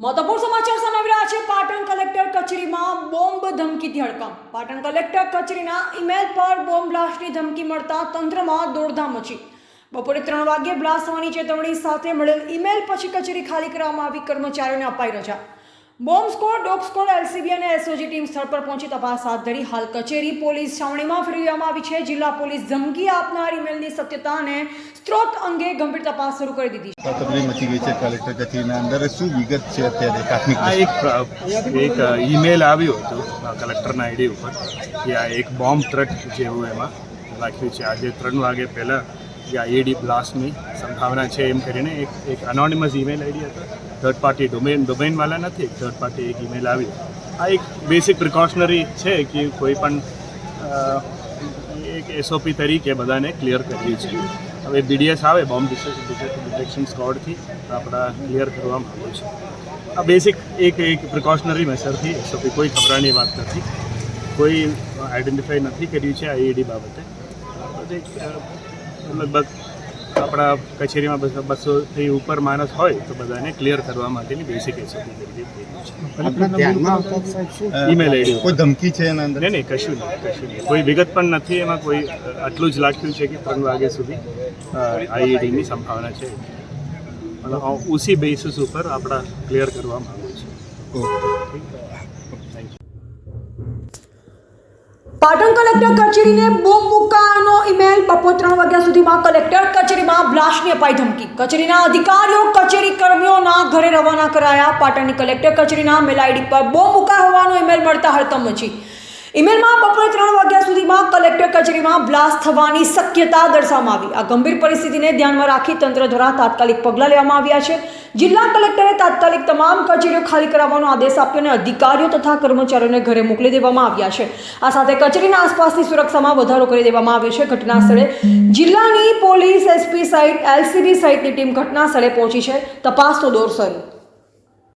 મહત્વપૂર્ણ સમાચાર સામે આવી રહ્યા છે। પાટણ કલેક્ટર કચેરીમાં બોમ્બ ધમકીથી હડકંપ। પાટણ કલેક્ટર કચેરીના ઈમેલ પર બોમ્બ બ્લાસ્ટની ધમકી મળતા તંત્રમાં દોડધામ મચી। બપોરે 3 વાગ્યે બ્લાસ્ટ થવાની ચેતવણી સાથે મળેલ ઈમેલ પછી કચેરી ખાલી કરવામાં આવી, કર્મચારીઓને અપાઈ રજા। Bomb squad, dog squad, LCB અને એસઓજી ટીમ સ્થળ પર પહોંચી તપાસ હાથ ધરી। હાલ કચેરી પોલીસ છાવણીમાં ફેરવી દેવામાં આવી છે। જિલ્લા પોલીસ ધમકી આપનાર ઈમેલની સત્યતા અને સ્ત્રોત અંગે ગંભીર તપાસ શરૂ કરી દીધી છે। તબરી મચી ગઈ છે કલેક્ટર કચેરીના અંદર। શું વિગત છે અત્યારે પ્રાથમિક? એક ઈમેલ આવ્યો હતો કલેક્ટરના આઈડી ઉપર કે આ એક બોમ્બ થ્રેટ જેવું એમાં રાખ્યું છે। આજે 3 વાગે પહેલાં કે આઈડી બ્લાસ્ટની સંભાવના છે એમ કરીને એક અનોનિમસ ઈમેલ આઈડી હતો। થર્ડ પાર્ટી ડોમેનવાળા નથી, એક થર્ડ પાર્ટી એક ઈમેલ આવી। આ એક બેસિક પ્રિકોશનરી છે કે કોઈ પણ એક એસઓપી તરીકે બધાને ક્લિયર કરીએ છીએ। હવે બીડીએસ આવે, બોમ્બ ડિટેક્શન સ્કોડથી આપણા ક્લિયર કરવામાં આવ્યું છે। આ બેસિક એક પ્રિકોશનરી મેસરથી એસઓપી, કોઈ ખબરાની વાત નથી, કોઈ આઈડેન્ટિફાઈ નથી કર્યું છે આઈડી બાબતે। લગભગ આપણા કચેરીમાં 200થી ઉપર માણસ હોય તો બધાને ક્લિયર કરવા માટેની બેસિક એસઓપી તરીકે ઈમેલ આઈડી કોઈ ધમકી છે એના અંદર? નહીં, કશું નહીં, કોઈ વિગત પણ નથી એમાં। કોઈ આટલું જ લખ્યું છે કે 3 વાગ્યા સુધી આઈઈડીની સંભાવના છે, મતલબ ઉસી બેસિસ ઉપર આપણા ક્લિયર કરવામાં આવ્યું છે। પાટણ કલેક્ટર કચેરીને બોમ્બ મુકાનો ઈમેલ। બપોર 3 વાગ્યા સુધીમાં કલેક્ટર કચેરીમાં બ્લાસ્ટની અપાઈ ધમકી। કચેરીના અધિકારીઓ કચેરી કર્મીઓના ઘરે રવાના કરાયા। પાટણની કલેક્ટર કચેરીના મેલ આઈડી પર બોમ્બ મુકાયો હોવાનો ઈમેલ મળતા હડકંપ મચી। ઈમેલમાં બપોરે 3 વાગ્યા સુધીમાં કલેક્ટર કચેરીમાં બ્લાસ્ટ થવાની શક્યતા દર્શાવવામાં આવી। આ ગંભીર પરિસ્થિતિને ધ્યાનમાં રાખી તંત્ર દ્વારા તાત્કાલિક પગલાં લેવામાં આવ્યા છે। જિલ્લા કલેક્ટરે તાત્કાલિક તમામ કચેરીઓ ખાલી કરાવવાનો આદેશ આપ્યો અને અધિકારીઓ તથા કર્મચારીઓને ઘરે મોકલી દેવામાં આવ્યા છે। આ સાથે કચેરીના આસપાસની સુરક્ષામાં વધારો કરી દેવામાં આવ્યો છે। ઘટના સ્થળે જિલ્લાની પોલીસ, એસપી સહિત એલસીબી સહિતની ટીમ ઘટના સ્થળે પહોંચી છે। તપાસનો દોર શરૂ।